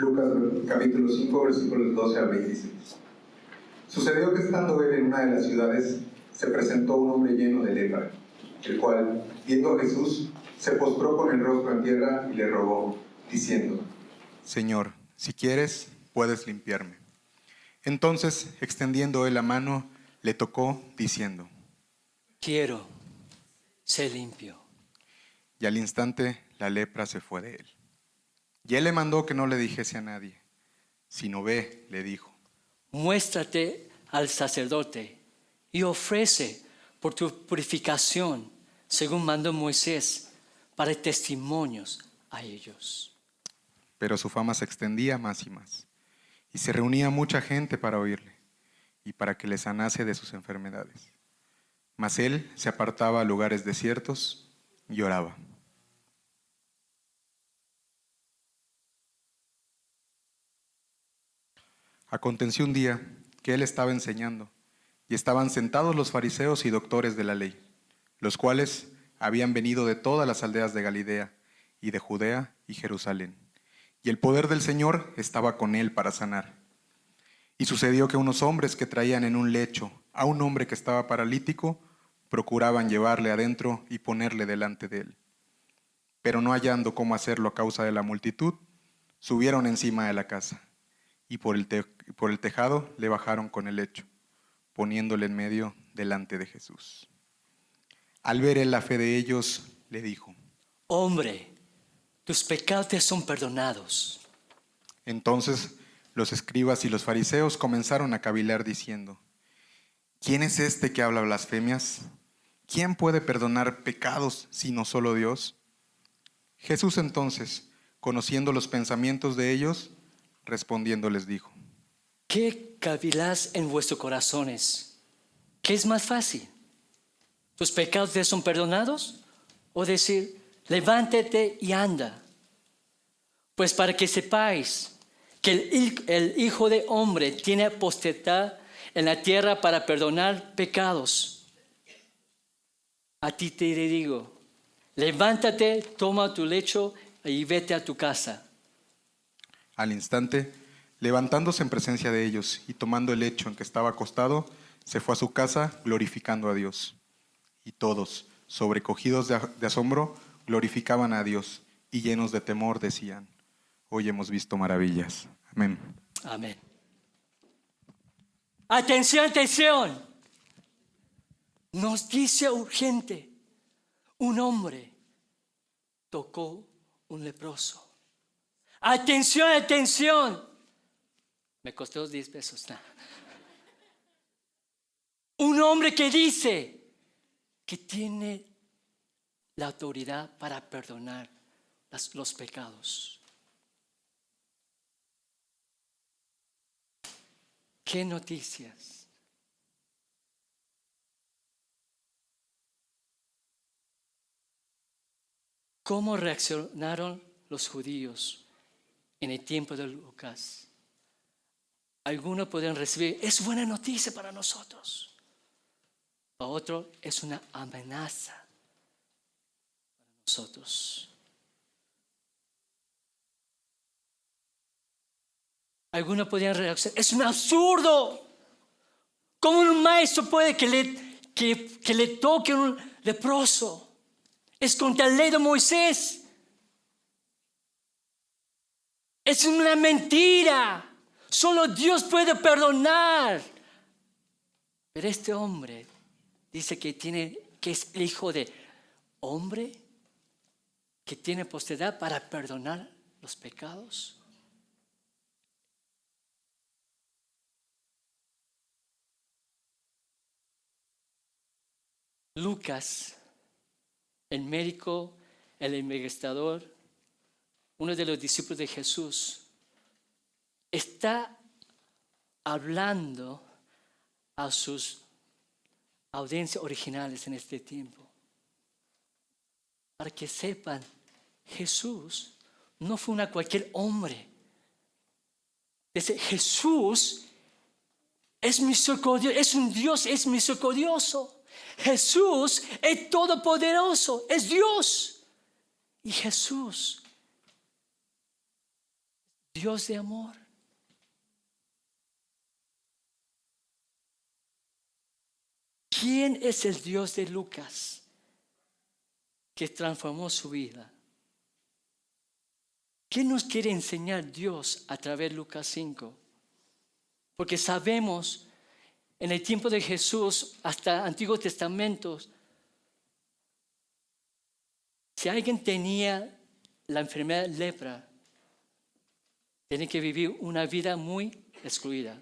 Lucas capítulo 5, versículos 12 al 26. Sucedió que estando él en una de las ciudades, se presentó un hombre lleno de lepra, el cual, viendo a Jesús, se postró con el rostro en tierra y le rogó, diciendo: Señor, si quieres, puedes limpiarme. Entonces, extendiendo él la mano, le tocó, diciendo: Quiero ser limpio. Y al instante la lepra se fue de él. Y él le mandó que no le dijese a nadie, sino ve, le dijo: Muéstrate al sacerdote y ofrece por tu purificación, según mandó Moisés, para testimonios a ellos. Pero su fama se extendía más y más, y se reunía mucha gente para oírle, y para que le sanase de sus enfermedades. Mas él se apartaba a lugares desiertos y oraba. Aconteció un día que él estaba enseñando, y estaban sentados los fariseos y doctores de la ley, los cuales habían venido de todas las aldeas de Galilea y de Judea y Jerusalén. Y el poder del Señor estaba con él para sanar. Y sucedió que unos hombres que traían en un lecho a un hombre que estaba paralítico, procuraban llevarle adentro y ponerle delante de él. Pero no hallando cómo hacerlo a causa de la multitud, subieron encima de la casa, y por el tejado le bajaron con el lecho, poniéndole en medio delante de Jesús. Al ver él la fe de ellos, le dijo: Hombre, tus pecados te son perdonados. Entonces los escribas y los fariseos comenzaron a cavilar diciendo: ¿Quién es este que habla blasfemias? ¿Quién puede perdonar pecados sino solo Dios? Jesús entonces, conociendo los pensamientos de ellos, respondiendo les dijo: ¿Qué cavilás en vuestros corazones? ¿Qué es más fácil? ¿Tus pecados te son perdonados? O decir, levántate y anda. Pues para que sepáis que el Hijo de Hombre tiene potestad en la tierra para perdonar pecados. A ti te digo, levántate, toma tu lecho y vete a tu casa. Al instante, levantándose en presencia de ellos y tomando el lecho en que estaba acostado, se fue a su casa glorificando a Dios. Y todos, sobrecogidos de asombro, glorificaban a Dios y llenos de temor decían: hoy hemos visto maravillas. Amén. Amén. Atención, atención. Noticia urgente. Un hombre tocó un leproso. Atención, atención. Me costó 10 pesos. No. Un hombre que dice que tiene la autoridad para perdonar los pecados. ¿Qué noticias? ¿Cómo reaccionaron los judíos en el tiempo de Lucas? Algunos pueden recibir, es buena noticia para nosotros. Para otros es una amenaza para nosotros. Algunos podrían reaccionar, es un absurdo. ¿Cómo un maestro puede que le toque un leproso? Es contra la ley de Moisés. Es una mentira. Solo Dios puede perdonar. Pero este hombre dice que es el hijo de hombre que tiene potestad para perdonar los pecados. Lucas, el médico, el investigador, uno de los discípulos de Jesús, está hablando a sus audiencias originales en este tiempo. Para que sepan, Jesús no fue cualquier hombre. Dice, Jesús es misericordioso, es un Dios, es misericordioso. Jesús es todopoderoso, es Dios. Y Jesús, Dios de amor. ¿Quién es el Dios de Lucas que transformó su vida? ¿Qué nos quiere enseñar Dios a través de Lucas 5? Porque sabemos, en el tiempo de Jesús, hasta Antiguo Testamento, si alguien tenía la enfermedad de lepra, tenía que vivir una vida muy excluida.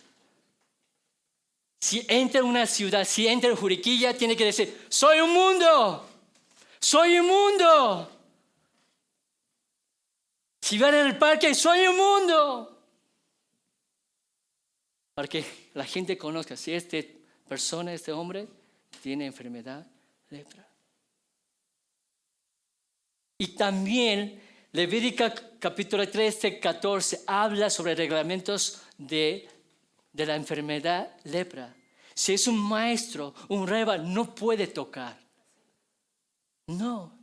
Si entra en una ciudad, si entra en Juriquilla, tiene que decir, soy inmundo, soy inmundo. Si van en el parque, soy inmundo. Para que la gente conozca si esta persona, este hombre, tiene enfermedad lepra. Y también Levítico capítulo 13, 14 habla sobre reglamentos de la enfermedad lepra. Si es un maestro, un reba, no puede tocar. No.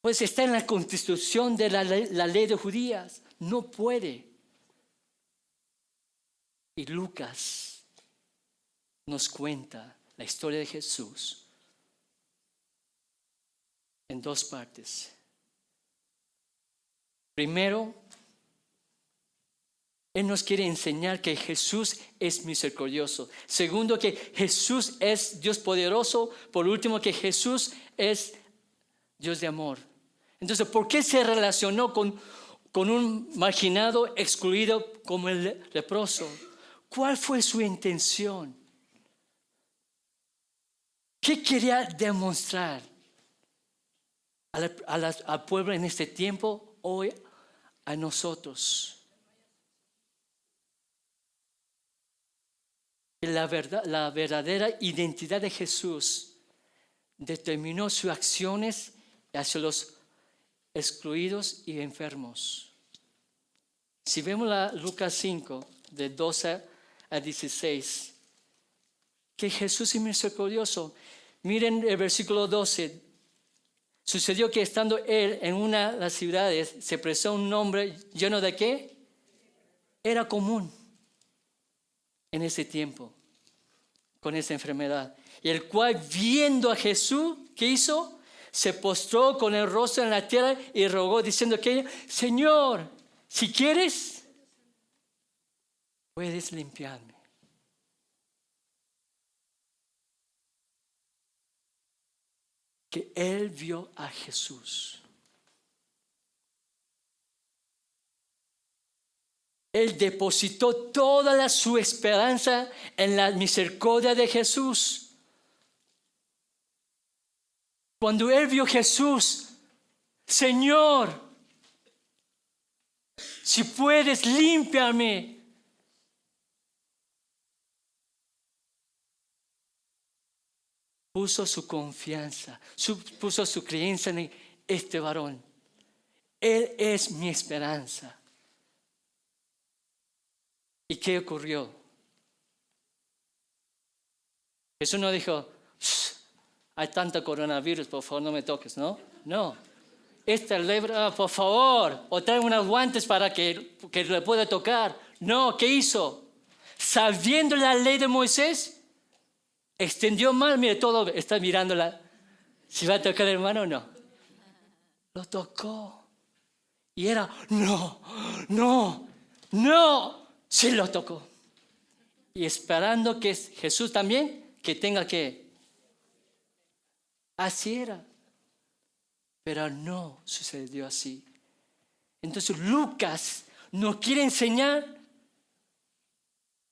Pues está en la constitución de la ley de judías. No puede. Y Lucas nos cuenta la historia de Jesús en dos partes. Primero, Él nos quiere enseñar que Jesús es misericordioso. Segundo, que Jesús es Dios poderoso. Por último, que Jesús es Dios de amor. Entonces, ¿por qué se relacionó con un marginado excluido como el leproso? ¿Cuál fue su intención? ¿Qué quería demostrar al pueblo en este tiempo, hoy a nosotros? La verdadera identidad de Jesús determinó sus acciones hacia los excluidos y enfermos. Si vemos Lucas 5, de 12 a 16, que Jesús es misericordioso. Miren el versículo 12. Sucedió que estando él en una de las ciudades, se presentó un hombre lleno de ¿qué? Era común en ese tiempo, con esa enfermedad. Y el cual, viendo a Jesús, ¿qué hizo? Se postró con el rostro en la tierra y rogó, diciendo que, Señor, si quieres, puedes limpiarme. Que él vio a Jesús. Él depositó toda su esperanza en la misericordia de Jesús. Cuando él vio a Jesús, Señor, si puedes, límpiame. Puso su confianza, puso su creencia en este varón. Él es mi esperanza. ¿Y qué ocurrió? Jesús no dijo, hay tanto coronavirus, por favor no me toques, ¿no? No. Esta lepra, por favor, o trae unos guantes para que le pueda tocar. No, ¿qué hizo? Sabiendo la ley de Moisés, extendió mal, mire, todo está mirándola. Si va a tocar el hermano o no. Lo tocó. Y era, no. Sí lo tocó. Y esperando que Jesús también, que tenga que. Así era. Pero no sucedió así. Entonces Lucas nos quiere enseñar,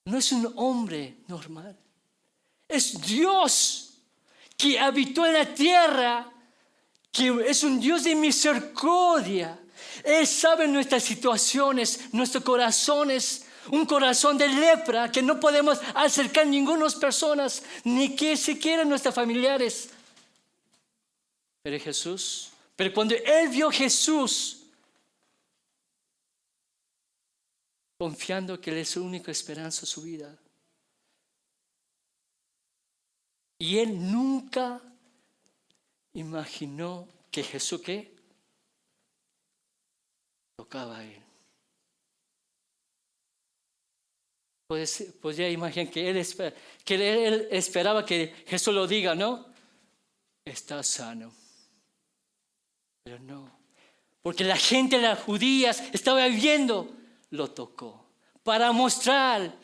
no es un hombre normal. Es Dios que habitó en la tierra, que es un Dios de misericordia. Él sabe nuestras situaciones, nuestros corazones, un corazón de lepra que no podemos acercar a ninguna personas, ni que siquiera nuestros familiares. Pero cuando él vio a Jesús, confiando que él es su única esperanza en su vida, y él nunca imaginó que Jesús, ¿qué? tocaba a él. Pues ya imaginar que él esperaba que Jesús lo diga, ¿no? Está sano. Pero no. Porque la gente, las judías, estaba viendo, lo tocó. Para mostrar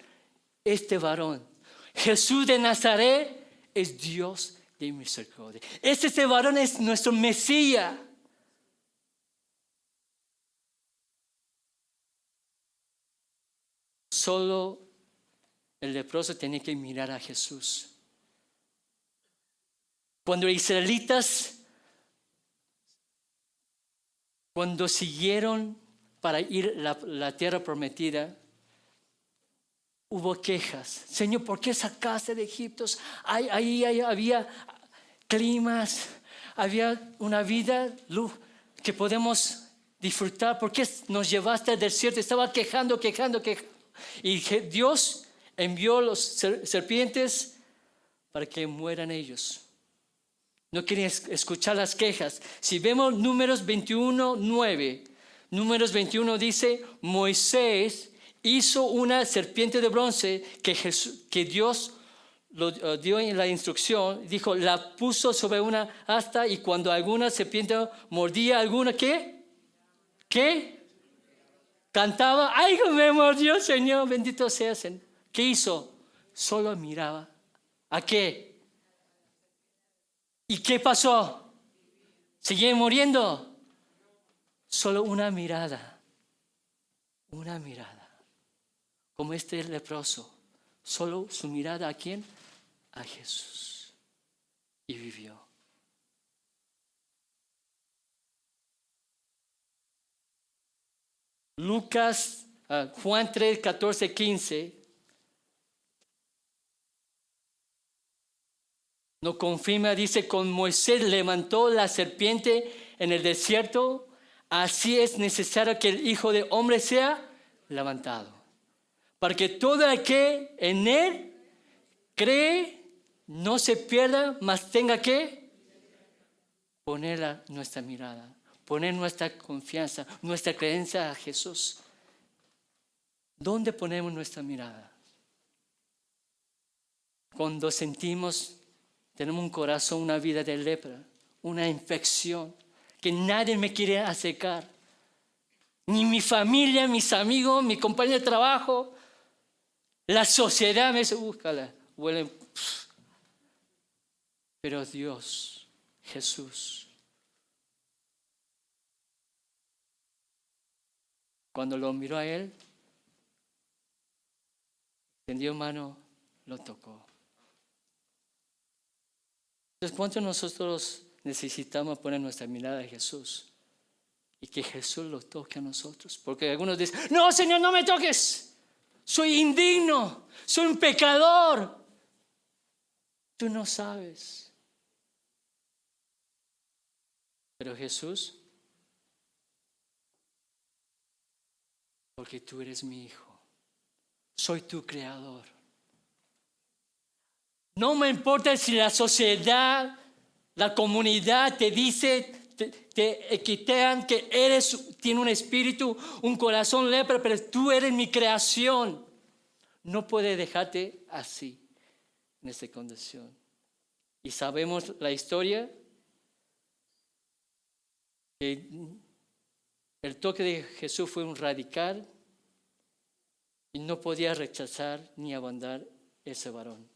este varón. Jesús de Nazaret es Dios de misericordia. Este varón es nuestro Mesías. Solo el leproso tenía que mirar a Jesús. Cuando los israelitas, cuando siguieron para ir a la tierra prometida, hubo quejas. Señor, ¿por qué sacaste de Egipto? Ahí había climas, había una vida que podemos disfrutar. ¿Por qué nos llevaste al desierto? Estaba quejando. Y Dios envió los serpientes para que mueran ellos. No querían escuchar las quejas. Si vemos Números 21:9, Números 21 dice, Moisés hizo una serpiente de bronce que Dios lo dio en la instrucción. Dijo, la puso sobre una asta y cuando alguna serpiente mordía alguna, ¿qué? Cantaba, ¡ay, me mordió, Señor! Bendito seas. ¿Qué hizo? Solo miraba. ¿A qué? ¿Y qué pasó? ¿Seguían muriendo? Solo una mirada. Una mirada. Como este leproso. Solo su mirada, ¿a quién? A Jesús. Y vivió. Juan 3, 14, 15. Nos confirma, dice, con Moisés levantó la serpiente en el desierto, así es necesario que el Hijo del Hombre sea levantado. Para que todo el que en él cree no se pierda, mas tenga que poner nuestra mirada, poner nuestra confianza, nuestra creencia a Jesús. ¿Dónde ponemos nuestra mirada? Cuando tenemos un corazón, una vida de lepra, una infección, que nadie me quiere acercar. Ni mi familia, mis amigos, mi compañero de trabajo. La sociedad me dice, búscala, huelen. Pero Dios, Jesús, cuando lo miró a él, tendió mano, lo tocó. Entonces, ¿cuánto nosotros necesitamos poner nuestra mirada a Jesús? Y que Jesús lo toque a nosotros. Porque algunos dicen, no, Señor, no me toques. Soy indigno, soy un pecador. Tú no sabes. Pero Jesús, porque tú eres mi hijo. Soy tu creador. No me importa si la sociedad, la comunidad te dice, te etiquetan que tiene un espíritu, un corazón lepra, pero tú eres mi creación. No puede dejarte así, en esta condición. Y sabemos la historia, que el toque de Jesús fue un radical y no podía rechazar ni abandonar ese varón.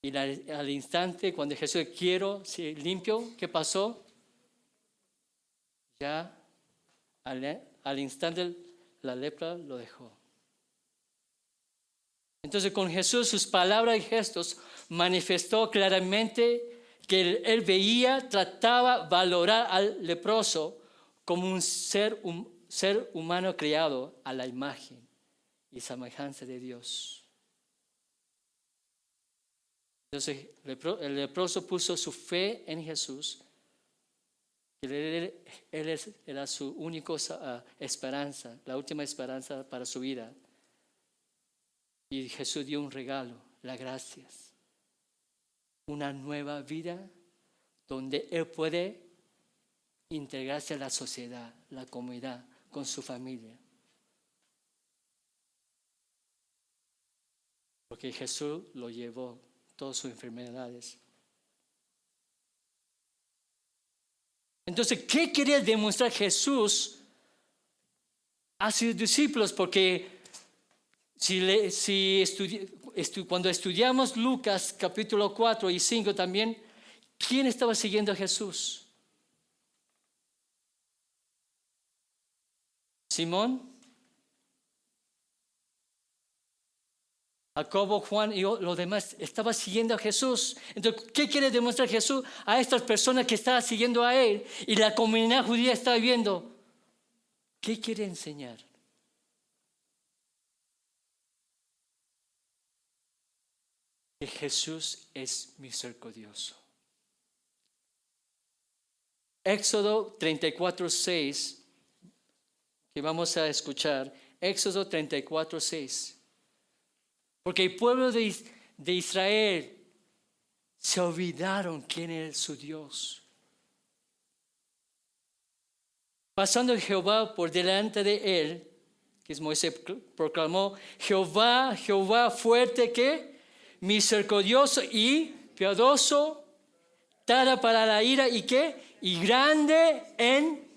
Y al instante, cuando Jesús quiero ser limpio, ¿qué pasó? Ya al instante la lepra lo dejó. Entonces con Jesús sus palabras y gestos manifestó claramente que él veía, trataba, valorar al leproso como un ser humano creado a la imagen y semejanza de Dios. Entonces el leproso puso su fe en Jesús. Él era su única esperanza, la última esperanza para su vida. Y Jesús dio un regalo, las gracias. Una nueva vida donde Él puede integrarse a la sociedad, la comunidad, con su familia. Porque Jesús lo llevó, todas sus enfermedades. Entonces, ¿qué quería demostrar Jesús a sus discípulos? Porque cuando estudiamos Lucas capítulo 4 y 5 también, ¿quién estaba siguiendo a Jesús? Simón, Jacobo, Juan y los demás estaban siguiendo a Jesús. Entonces, ¿qué quiere demostrar Jesús a estas personas que estaban siguiendo a Él? Y la comunidad judía estaba viendo. ¿Qué quiere enseñar? Que Jesús es misericordioso. Éxodo 34:6, que vamos a escuchar. Éxodo 34:6. Porque el pueblo de Israel se olvidaron quién es su Dios. Pasando Jehová por delante de él, que es Moisés, proclamó: Jehová, Jehová fuerte, ¿qué? Misericordioso y piadoso, tardo para la ira y ¿qué? Y grande en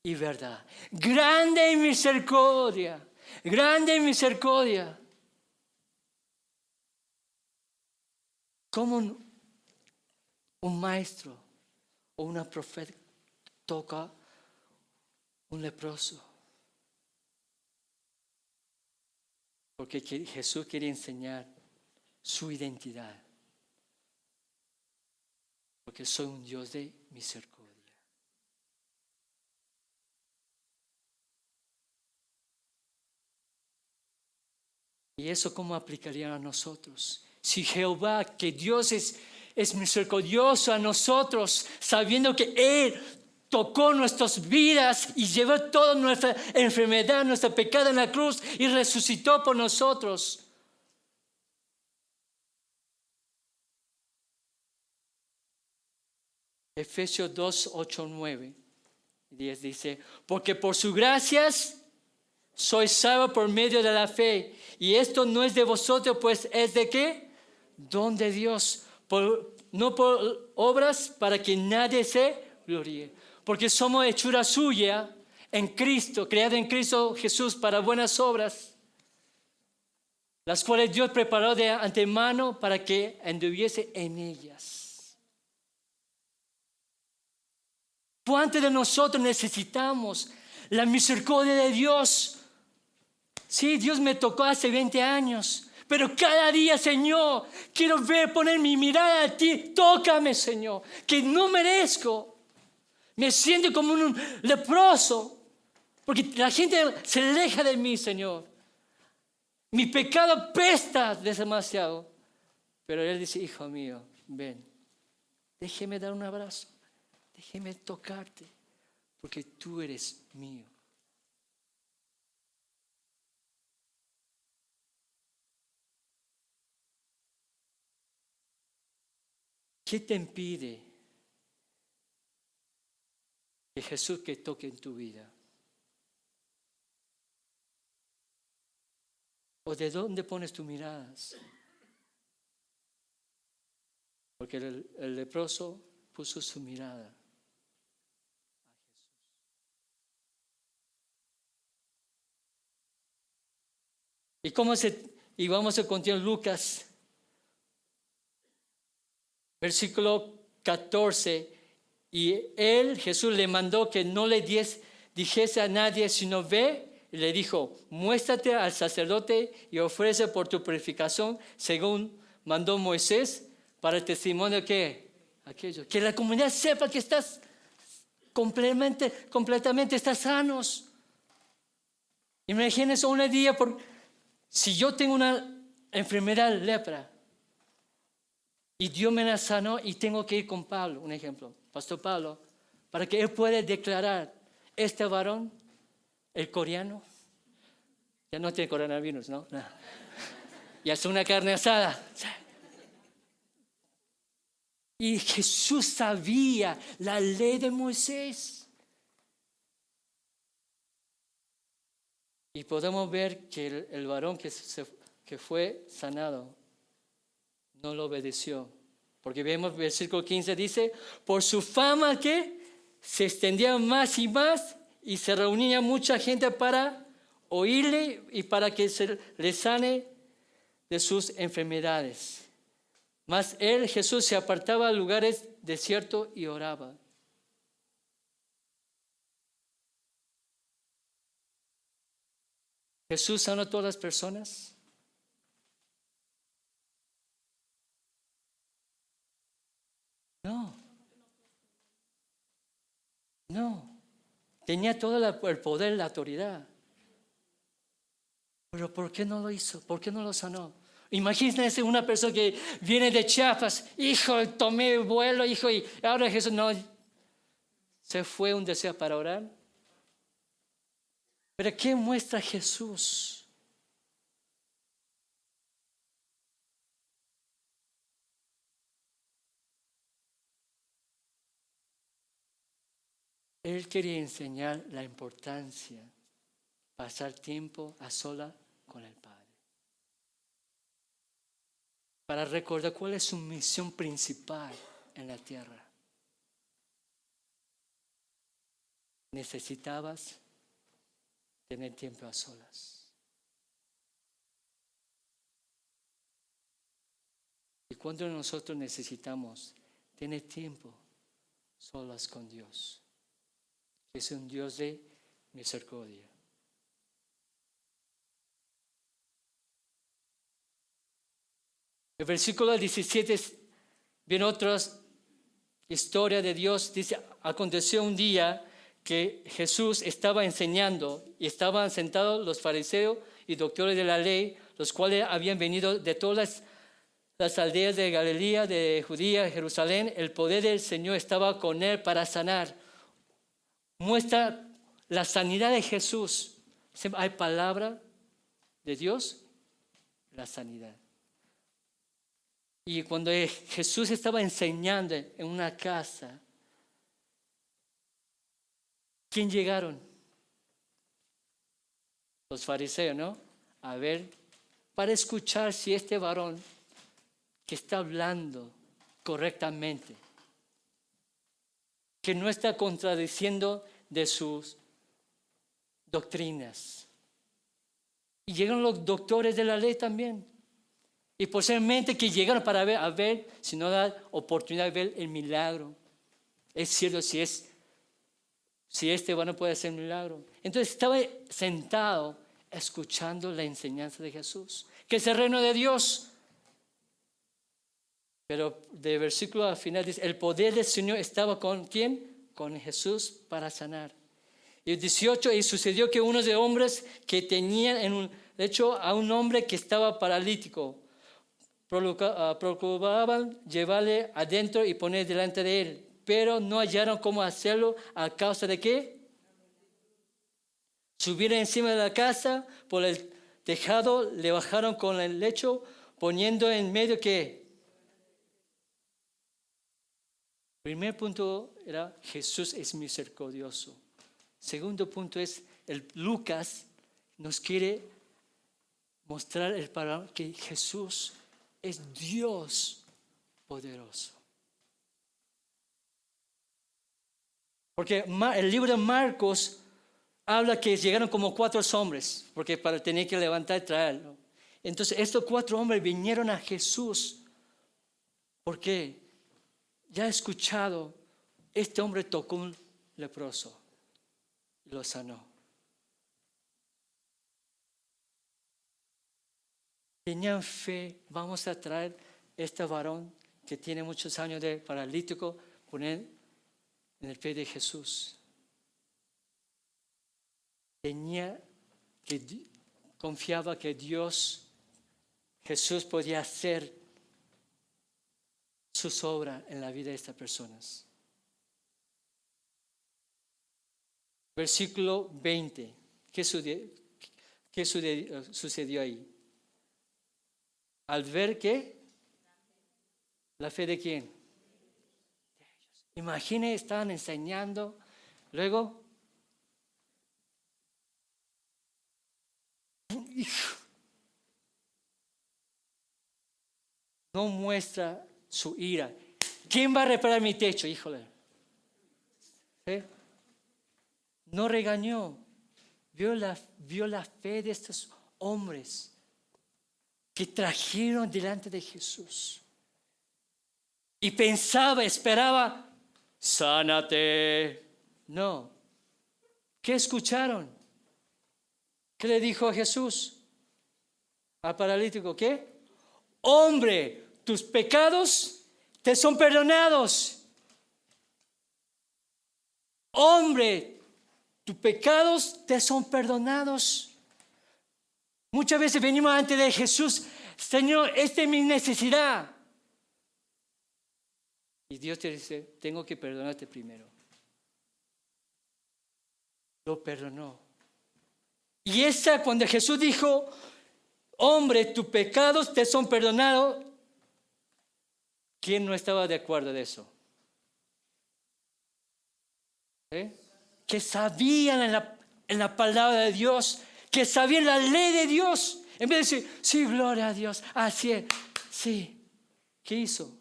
y verdad. Grande en misericordia. Grande en misericordia. ¿Cómo un maestro o una profeta toca un leproso? Porque Jesús quería enseñar su identidad. Porque soy un Dios de misericordia. ¿Y eso cómo aplicaría a nosotros? Si Jehová, que Dios es misericordioso a nosotros, sabiendo que Él tocó nuestras vidas y llevó toda nuestra enfermedad, nuestro pecado en la cruz y resucitó por nosotros. Efesios 2, 8, 9, 10 dice: porque por sus gracias sois salvos por medio de la fe, y esto no es de vosotros, pues es de ¿qué? Don de Dios, no por obras, para que nadie se gloríe. Porque somos hechura suya en Cristo, creada en Cristo Jesús para buenas obras, las cuales Dios preparó de antemano para que anduviese en ellas. ¿Cuántos de nosotros necesitamos la misericordia de Dios? Sí, Dios me tocó hace 20 años, pero cada día, Señor, quiero poner mi mirada a ti. Tócame, Señor, que no merezco. Me siento como un leproso, porque la gente se aleja de mí, Señor. Mi pecado apesta demasiado. Pero Él dice: hijo mío, ven, déjeme dar un abrazo, déjeme tocarte, porque tú eres mío. ¿Qué te impide que Jesús que toque en tu vida? ¿O de dónde pones tus miradas? Porque el leproso puso su mirada a Jesús. Y vamos a continuar Lucas, versículo 14. Y Jesús le mandó que no le dijese a nadie, sino ve, y le dijo: muéstrate al sacerdote y ofrece por tu purificación, según mandó Moisés, para el testimonio que aquello. Que la comunidad sepa que estás completamente estás sanos. Imagínense un día, si yo tengo una enfermedad, lepra, y Dios me la sanó y tengo que ir con Pablo, un ejemplo, Pastor Pablo, para que él pueda declarar: este varón, el coreano, ya no tiene coronavirus, ¿no? Y hace una carne asada. Y Jesús sabía la ley de Moisés. Y podemos ver que el varón que fue sanado no lo obedeció. Porque vemos, versículo 15 dice, por su fama que se extendía más y más y se reunía mucha gente para oírle y para que se le sane de sus enfermedades. Mas él, Jesús, se apartaba a lugares desiertos y oraba. ¿Jesús sanó a todas las personas? No. No. Tenía todo el poder, la autoridad. Pero ¿por qué no lo hizo? ¿Por qué no lo sanó? Imagínense una persona que viene de Chiapas. Hijo, tomé vuelo, hijo, y ahora Jesús no. Se fue un deseo para orar. Pero ¿qué muestra Jesús? Él quería enseñar la importancia de pasar tiempo a sola con el Padre. Para recordar cuál es su misión principal en la tierra. Necesitabas tener tiempo a solas. ¿Y cuánto nosotros necesitamos tener tiempo solas con Dios? Es un Dios de misericordia. El versículo 17 viene otra historia de Dios. Dice, aconteció un día que Jesús estaba enseñando y estaban sentados los fariseos y doctores de la ley, los cuales habían venido de todas las aldeas de Galilea, de Judea, Jerusalén. El poder del Señor estaba con él para sanar. Muestra la sanidad de Jesús. Hay palabra de Dios, la sanidad. Y cuando Jesús estaba enseñando en una casa, ¿quién llegaron? Los fariseos, ¿no? A ver, para escuchar si este varón que está hablando correctamente, que no está contradiciendo de sus doctrinas. Y llegaron los doctores de la ley también. Y posiblemente que llegaron para ver si no da oportunidad de ver el milagro. Es cierto si este varón puede hacer un milagro. Entonces estaba sentado escuchando la enseñanza de Jesús, que es el reino de Dios. Pero de versículo al final dice, el poder del Señor estaba con ¿quién? Con Jesús para sanar. Y el 18, y sucedió que unos de hombres que tenían, de hecho, a un hombre que estaba paralítico, procuraban llevarle adentro y poner delante de él, pero no hallaron cómo hacerlo. ¿A causa de qué? Subieron encima de la casa, por el tejado, le bajaron con el lecho, poniendo en medio ¿qué? Primer punto era Jesús es misericordioso. Segundo punto es Lucas nos quiere mostrar el parámetro que Jesús es Dios poderoso. Porque el libro de Marcos habla que llegaron como 4 hombres, porque para tener que levantar y traerlo. Entonces estos 4 hombres vinieron a Jesús. Porque ya he escuchado, este hombre tocó un leproso y lo sanó. Tenían fe, vamos a traer este varón que tiene muchos años de paralítico, poner en el pie de Jesús. Confiaba que Jesús podía hacer sus obras en la vida de estas personas. Versículo 20. ¿Qué sucedió ahí? Al ver que la fe de quién? Imagine, estaban enseñando, luego, no muestra su ira. ¿Quién va a reparar mi techo? Híjole. ¿Sí? No regañó. Vio la fe de estos hombres que trajeron delante de Jesús. Y pensaba, esperaba, sánate. No. ¿Qué escucharon? ¿Qué le dijo a Jesús? Al paralítico, ¿qué? Hombre, tus pecados te son perdonados. Hombre, tus pecados te son perdonados. Muchas veces venimos ante de Jesús, Señor, esta es mi necesidad. Y Dios te dice, tengo que perdonarte primero. Lo perdonó. Y cuando Jesús dijo, hombre, tus pecados te son perdonados, ¿quién no estaba de acuerdo de eso? Que sabían en la palabra de Dios, que sabían la ley de Dios. En vez de decir, sí, gloria a Dios, así es, sí. ¿Qué hizo?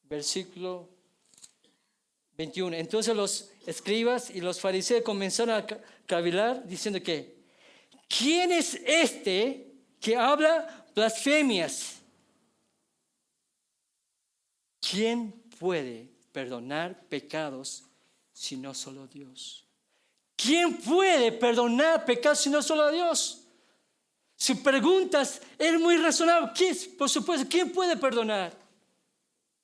Versículo 21. Entonces los escribas y los fariseos comenzaron a cavilar diciendo que, ¿quién es este que habla blasfemias? ¿Quién puede perdonar pecados si no solo Dios? ¿Quién puede perdonar pecados si no solo Dios? Si preguntas, es muy razonable. Por supuesto, ¿quién puede perdonar?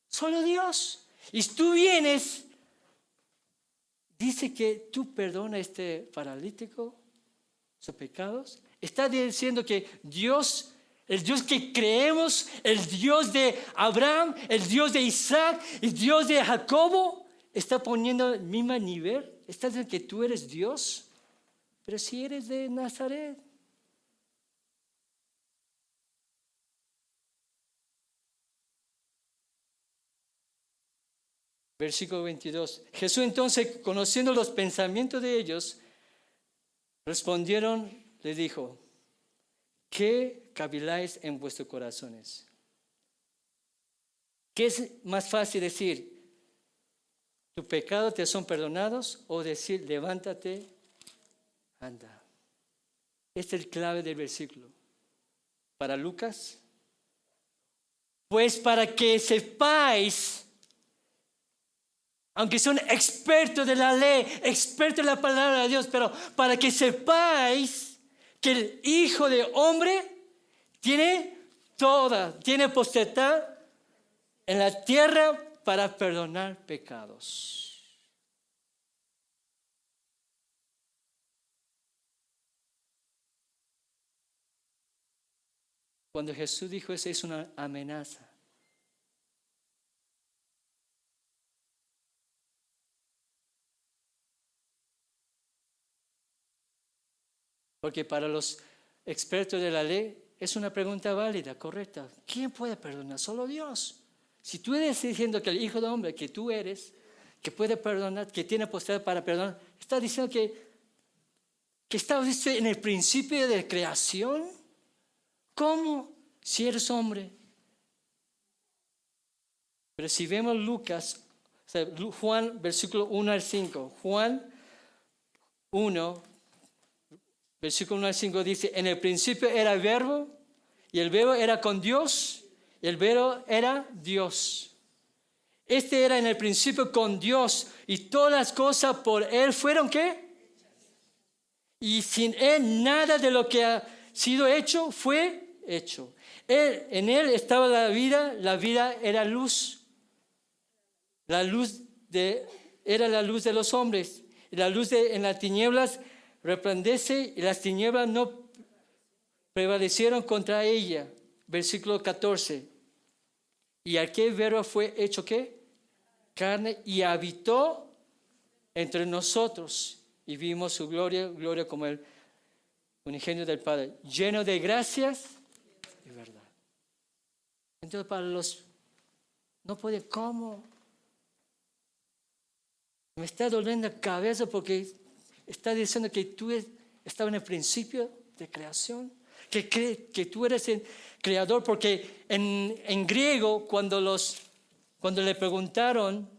Solo Dios. Y tú vienes, dice que tú perdonas a este paralítico sus pecados. Está diciendo que Dios, el Dios que creemos, el Dios de Abraham, el Dios de Isaac, el Dios de Jacobo, está poniendo el mismo nivel. Está diciendo que tú eres Dios, pero si eres de Nazaret. Versículo 22. Jesús entonces, conociendo los pensamientos de ellos, respondieron, les dijo, ¿qué caviláis en vuestros corazones? ¿Qué es más fácil decir? ¿Tus pecados te son perdonados? O decir, levántate, anda. Este es el clave del versículo. Para Lucas, pues para que sepáis, aunque son expertos de la ley, expertos de la palabra de Dios, pero para que sepáis que el Hijo de Hombre tiene potestad en la tierra para perdonar pecados. Cuando Jesús dijo eso, es una amenaza. Porque para los expertos de la ley es una pregunta válida, correcta. ¿Quién puede perdonar? Solo Dios. Si tú eres diciendo que el Hijo de Hombre que tú eres, que puede perdonar, que tiene potestad para perdonar, está diciendo que está en el principio de creación. ¿Cómo? Si eres hombre. Pero si vemos Lucas, o sea, Juan, versículo 1 al 5. Juan 1, versículo 1 al 5 dice, en el principio era el verbo, y el verbo era con Dios, y el verbo era Dios. Este era en el principio con Dios, y todas las cosas por Él fueron, ¿qué? Y sin Él nada de lo que ha sido hecho fue hecho. En Él estaba la vida era luz. La luz era la luz de los hombres. Y la luz en las tinieblas resplandece y las tinieblas no prevalecieron contra ella. Versículo 14. Y aquel verbo fue hecho ¿qué? Carne y habitó entre nosotros. Y vimos su gloria como el unigénito del Padre, lleno de gracias y verdad. Entonces para los, no puede, ¿cómo? Me está doliendo la cabeza porque está diciendo que tú estabas en el principio de creación, que tú eres el creador, porque en griego cuando le preguntaron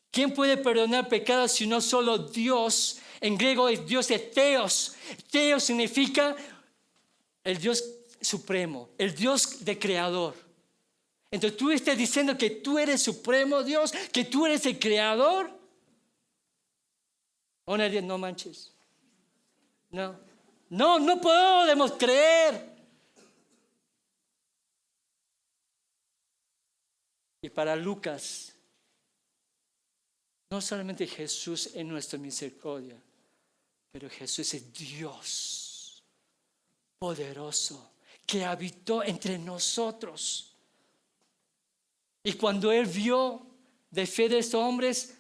¿quién puede perdonar pecados si no solo Dios? En griego Dios es Theos. Theos significa el Dios supremo, el Dios de creador. Entonces tú estás diciendo que tú eres supremo Dios, que tú eres el creador. No manches. No podemos creer. Y para Lucas, no solamente Jesús es nuestra misericordia, pero Jesús es Dios poderoso que habitó entre nosotros. Y cuando Él vio de fe de estos hombres,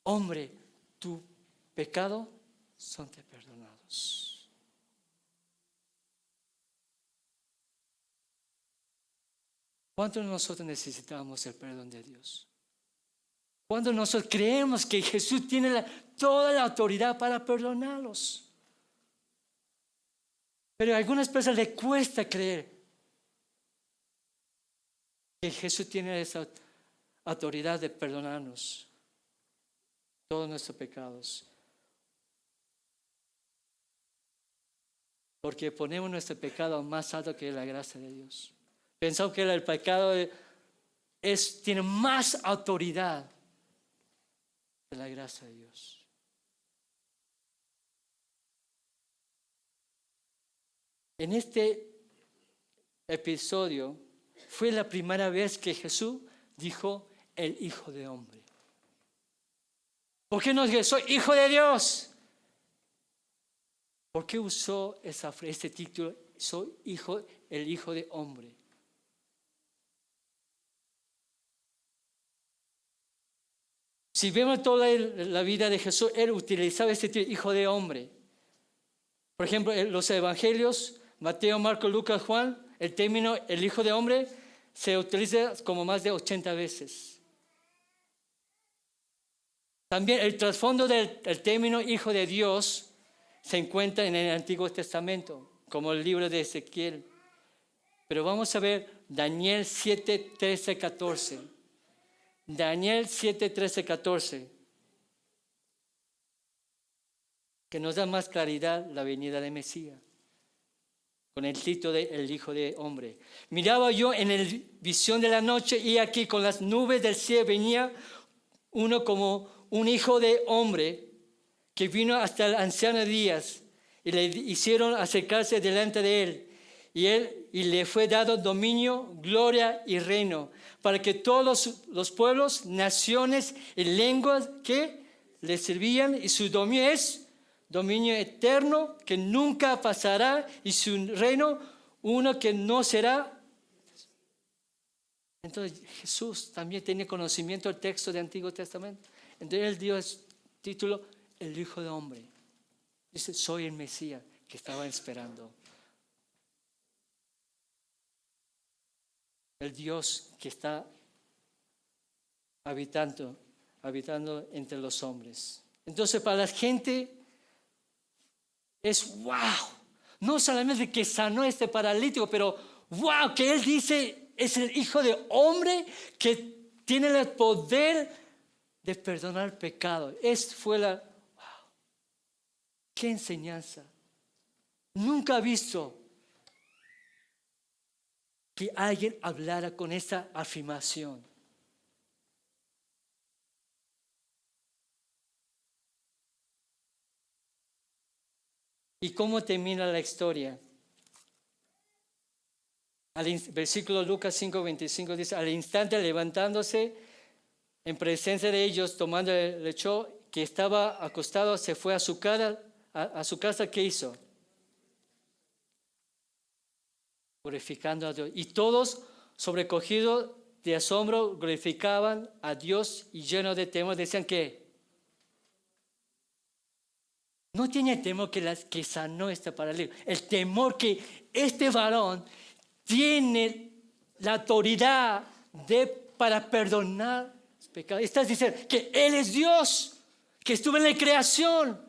hombre, tu pecado son perdonados. ¿Cuántos de nosotros necesitamos el perdón de Dios? ¿Cuántos de nosotros creemos que Jesús tiene toda la autoridad para perdonarlos? Pero a algunas personas les cuesta creer que Jesús tiene esa autoridad de perdonarnos todos nuestros pecados. Porque ponemos nuestro pecado más alto que la gracia de Dios. Pensamos que el pecado tiene más autoridad que la gracia de Dios. En este episodio fue la primera vez que Jesús dijo el Hijo de Hombre. ¿Por qué no dijo soy Hijo de Dios? ¿Por qué usó este título? Soy el Hijo de Hombre. Si vemos toda la vida de Jesús, Él utilizaba este título, Hijo de Hombre. Por ejemplo, en los evangelios, Mateo, Marcos, Lucas, Juan, el término el Hijo de Hombre se utiliza como más de 80 veces. También el trasfondo del término Hijo de Dios se encuentra en el Antiguo Testamento, como el libro de Ezequiel. Pero vamos a ver Daniel 7, 13, 14. Daniel 7, 13, 14. Que nos da más claridad la venida de Mesías. Con el título de El Hijo de Hombre. Miraba yo en la visión de la noche y aquí con las nubes del cielo venía uno como un hijo de hombre que vino hasta el anciano Días y le hicieron acercarse delante de él. Y le fue dado dominio, gloria y reino para que todos los pueblos, naciones y lenguas que le servían y su dominio es dominio eterno que nunca pasará y su reino uno que no será. Entonces Jesús también tenía conocimiento del texto del Antiguo Testamento. Entonces Él dio el título el Hijo de Hombre. Dice, soy el Mesías que estaban esperando. El Dios que está habitando entre los hombres. Entonces para la gente es wow, no solamente que sanó a este paralítico, pero wow, que Él dice es el Hijo de Hombre que tiene el poder de perdonar el pecado. Fue wow, qué enseñanza. Nunca he visto que alguien hablara con esa afirmación. ¿Y cómo termina la historia? Versículo Lucas 5:25 dice, al instante levantándose en presencia de ellos, tomando el lecho que estaba acostado, se fue a su casa, ¿qué hizo? Glorificando a Dios. Y todos, sobrecogidos de asombro, glorificaban a Dios y llenos de temor, decían que no tenía temor que sanó este paralítico. El temor que este varón tiene la autoridad para perdonar pecados. Estás diciendo que Él es Dios, que estuvo en la creación,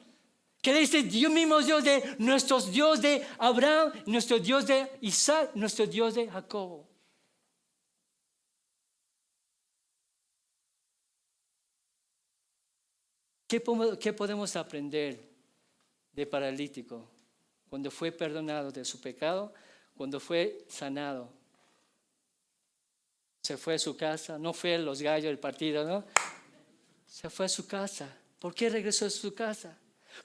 que Él es el Dios mismo, Dios de nuestro Dios de Abraham, nuestro Dios de Isaac, nuestro Dios de Jacob. ¿Qué podemos aprender de paralítico cuando fue perdonado de su pecado, cuando fue sanado? Se fue a su casa, no fue a los gallos del partido, ¿no? Se fue a su casa. ¿Por qué regresó a su casa?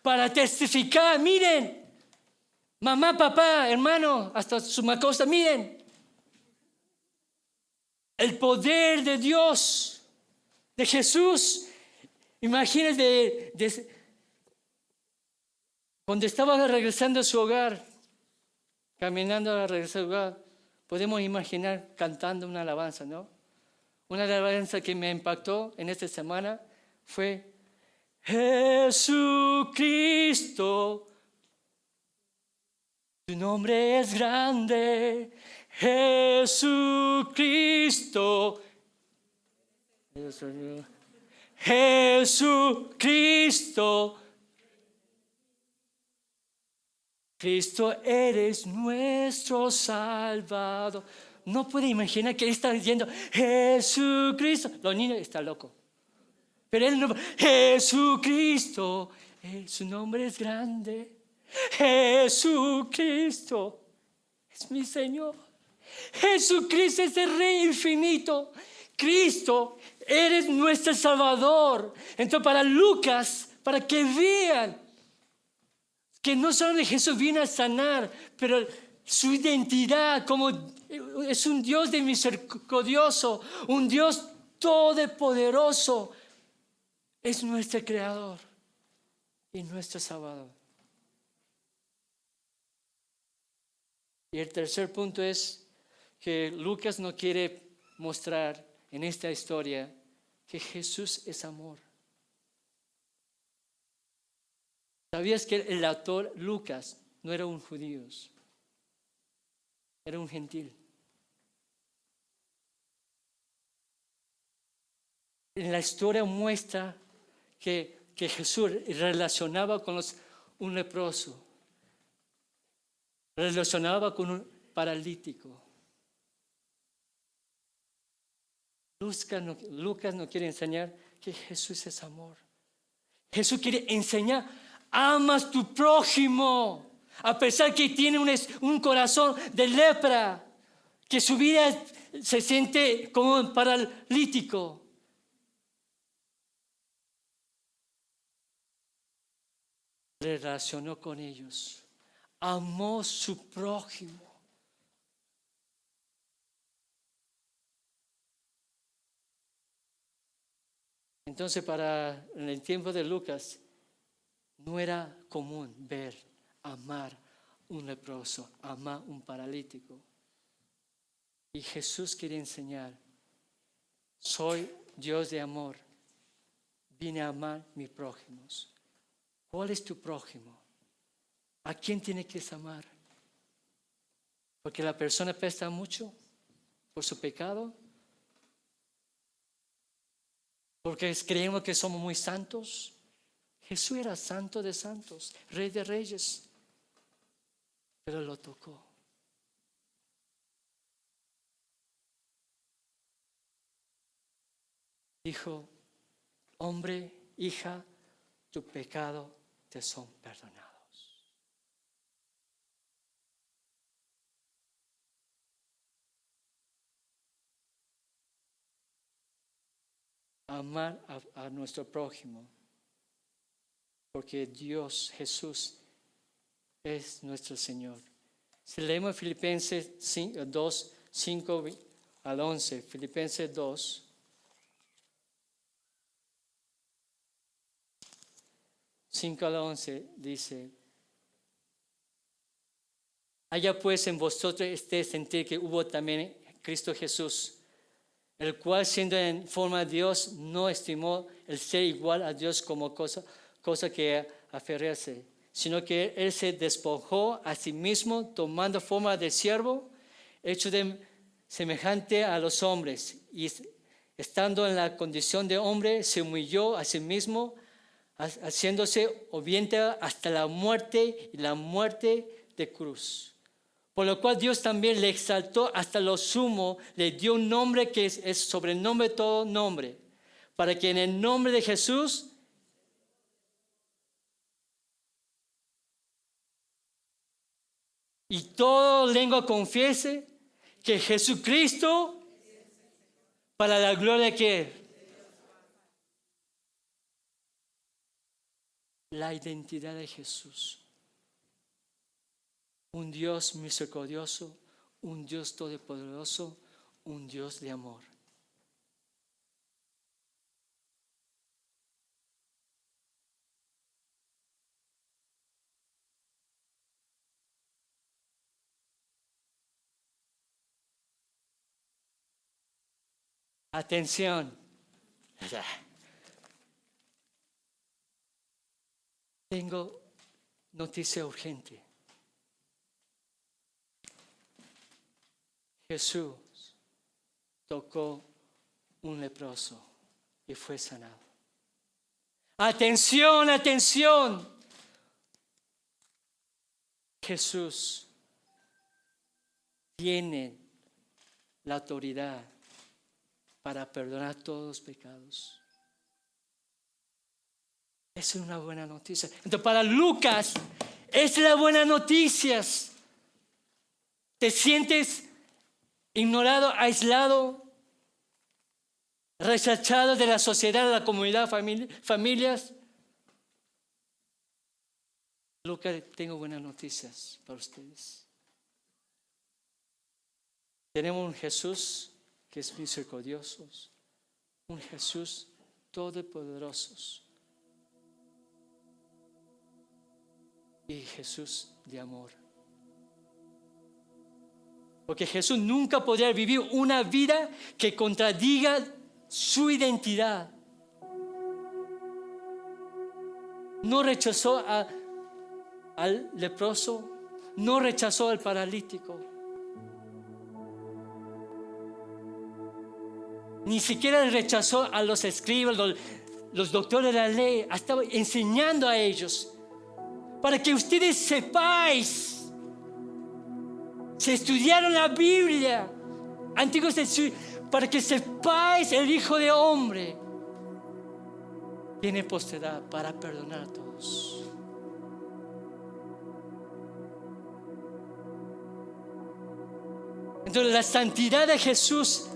Para testificar, miren, mamá, papá, hermano, hasta su macosta, miren. El poder de Dios, de Jesús. Imagínense cuando estaba regresando a su hogar, caminando a regresar a su hogar, podemos imaginar cantando una alabanza, ¿no? Una alabanza que me impactó en esta semana fue Jesucristo, tu nombre es grande, Jesucristo. Jesucristo, Cristo eres nuestro Salvador. No puede imaginar que él está diciendo Jesucristo. Los niños están locos. Pero él no. Jesucristo, su nombre es grande. Jesucristo es mi Señor. Jesucristo es el Rey infinito. Cristo, eres nuestro Salvador. Entonces para Lucas, para que vean que no solo Jesús vino a sanar, pero su identidad como es un Dios de misericordioso, un Dios todopoderoso, es nuestro Creador y nuestro Salvador. Y el tercer punto es que Lucas no quiere mostrar en esta historia que Jesús es amor. ¿Sabías que el autor Lucas no era un judío? Era un gentil. En la historia muestra que Jesús relacionaba con un leproso, relacionaba con un paralítico. Lucas no quiere enseñar que Jesús es amor. Jesús quiere enseñar, amas a tu prójimo, a pesar que tiene un corazón de lepra, que su vida se siente como un paralítico. Relacionó con ellos, amó a su prójimo. Entonces, en el tiempo de Lucas, no era común ver, amar un leproso, amar un paralítico. Y Jesús quiere enseñar, soy Dios de amor, vine a amar mis prójimos. ¿Cuál es tu prójimo? ¿A quién tiene que amar? ¿Porque la persona pesa mucho por su pecado? ¿Porque creemos que somos muy santos? Jesús era santo de santos, rey de reyes, pero lo tocó. Dijo, hombre, hija, tu pecado te son perdonados. Amar a nuestro prójimo, porque Dios, Jesús, es nuestro Señor. Si leemos Filipenses 2, 5 al 11, Filipenses 2, 5 al 11 dice, haya pues en vosotros este sentir que hubo también en Cristo Jesús, el cual siendo en forma de Dios no estimó el ser igual a Dios como cosa que aferrarse, sino que Él se despojó a sí mismo tomando forma de siervo, hecho de semejante a los hombres, y estando en la condición de hombre, se humilló a sí mismo, haciéndose obediente hasta la muerte y la muerte de cruz. Por lo cual Dios también le exaltó hasta lo sumo, le dio un nombre que es sobre el nombre de todo nombre, para que en el nombre de Jesús y toda lengua confiese que Jesucristo, para la gloria que la identidad de Jesús. Un Dios misericordioso, un Dios todopoderoso, un Dios de amor. Atención. Tengo noticia urgente. Jesús tocó un leproso y fue sanado. Atención, atención. Jesús tiene la autoridad para perdonar todos los pecados. Es una buena noticia. Entonces, para Lucas, es la buena noticia. ¿Te sientes ignorado, aislado, rechazado de la sociedad, de la comunidad, familias? Lucas, tengo buenas noticias para ustedes. Tenemos un Jesús que es misericordioso, un Jesús todopoderoso y Jesús de amor. Porque Jesús nunca podría vivir una vida que contradiga su identidad. No rechazó al leproso, no rechazó al paralítico. Ni siquiera rechazó a los escribas, los doctores de la ley. Estaba enseñando a ellos para que ustedes sepáis. Se estudiaron la Biblia, Antiguo Testamento, para que sepáis el Hijo de Hombre tiene potestad para perdonar a todos. Entonces la santidad de Jesús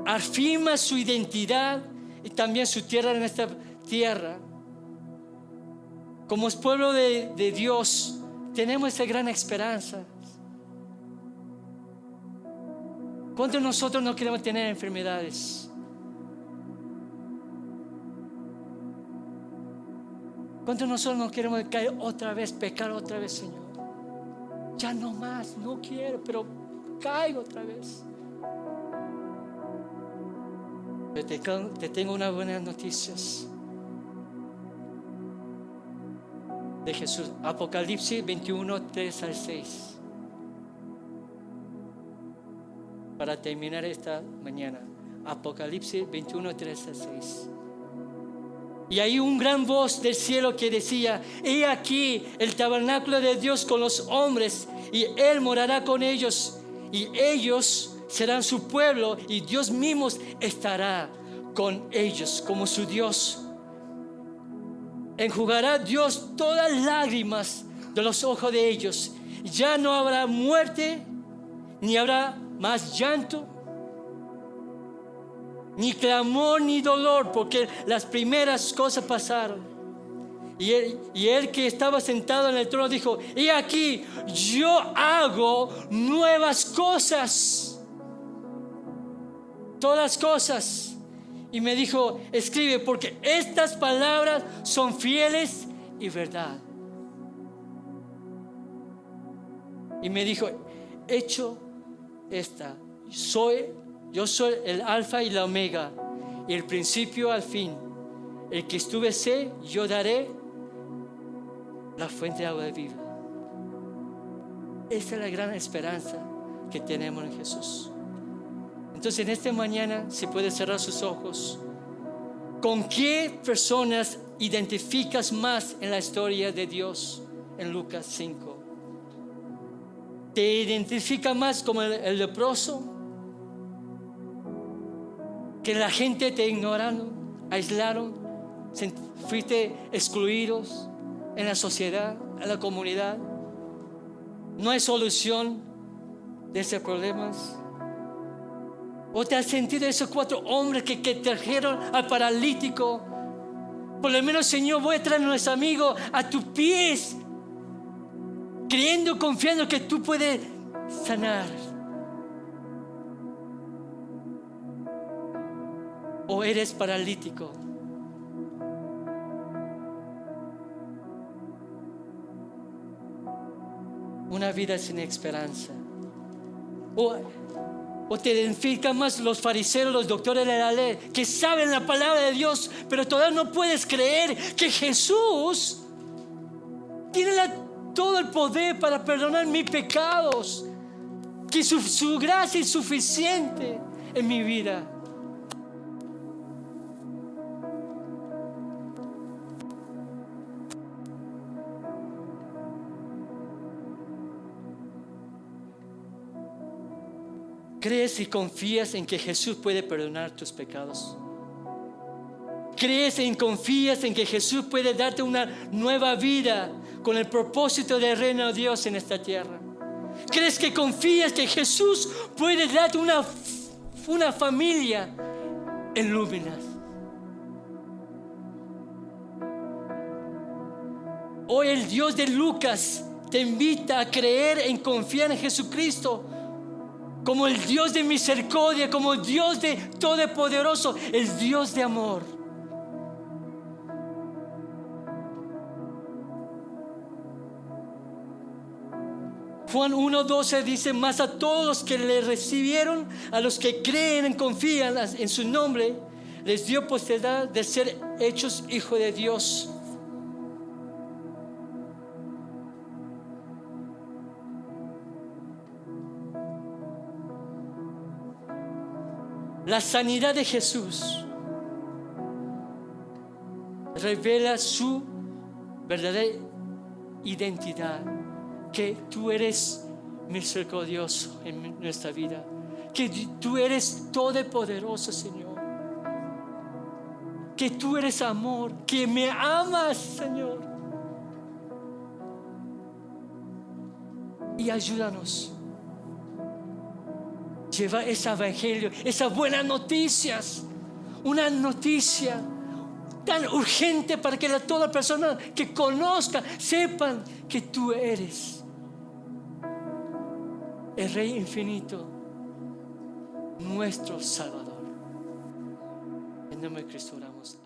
afirma su identidad y también su tierra en esta tierra. Como es pueblo de Dios, tenemos esta gran esperanza. ¿Cuántos de nosotros no queremos tener enfermedades? ¿Cuántos de nosotros no queremos caer otra vez, pecar otra vez, Señor? Ya no más, no quiero, pero caigo otra vez. Te tengo unas buenas noticias de Jesús. Apocalipsis 21, 3 al 6. Para terminar esta mañana. Apocalipsis 21, 3 al 6. Y hay un gran voz del cielo que decía: he aquí el tabernáculo de Dios con los hombres, y Él morará con ellos, y ellos serán su pueblo, y Dios mismo estará con ellos como su Dios. Enjugará Dios todas las lágrimas de los ojos de ellos. Ya no habrá muerte, ni habrá más llanto, ni clamor, ni dolor, porque las primeras cosas pasaron. Y él que estaba sentado en el trono dijo: he aquí, yo hago nuevas cosas, todas las cosas. Y me dijo: escribe, porque estas palabras son fieles y verdad. Y me dijo: hecho esta, yo soy el alfa y la omega, y el principio al fin. El que estuve sed, yo daré la fuente de agua de vida. Esa es la gran esperanza que tenemos en Jesús. Entonces en esta mañana, si puede cerrar sus ojos, ¿con qué personas identificas más en la historia de Dios en Lucas 5? ¿Te identifica más como el leproso? Que la gente te ignoraron, aislaron, fuiste excluidos en la sociedad, en la comunidad. No hay solución de esos problemas. ¿O te has sentido esos 4 hombres que trajeron al paralítico? Por lo menos, Señor, voy a traer a nuestro amigo a tus pies, creyendo, confiando que tú puedes sanar. ¿O eres paralítico? Una vida sin esperanza. O te identifican más los fariseos, los doctores de la ley, que saben la palabra de Dios, pero todavía no puedes creer que Jesús tiene todo el poder para perdonar mis pecados, que su gracia es suficiente en mi vida. ¿Crees y confías en que Jesús puede perdonar tus pecados? ¿Crees y confías en que Jesús puede darte una nueva vida con el propósito del reino de Dios en esta tierra? ¿Crees que confías que Jesús puede darte una familia en Lúminas? Hoy el Dios de Lucas te invita a creer en confiar en Jesucristo como el Dios de misericordia, como el Dios de todopoderoso, el Dios de amor. Juan 1:12 dice: mas a todos los que le recibieron, a los que creen y confían en su nombre, les dio potestad de ser hechos hijos de Dios. La sanidad de Jesús revela su verdadera identidad, que tú eres misericordioso en nuestra vida, que tú eres todopoderoso, Señor, que tú eres amor, que me amas, Señor, y ayúdanos. Lleva ese evangelio, esas buenas noticias, una noticia tan urgente para que toda persona que conozca sepan que tú eres el Rey infinito, nuestro Salvador. En nombre de Cristo oramos.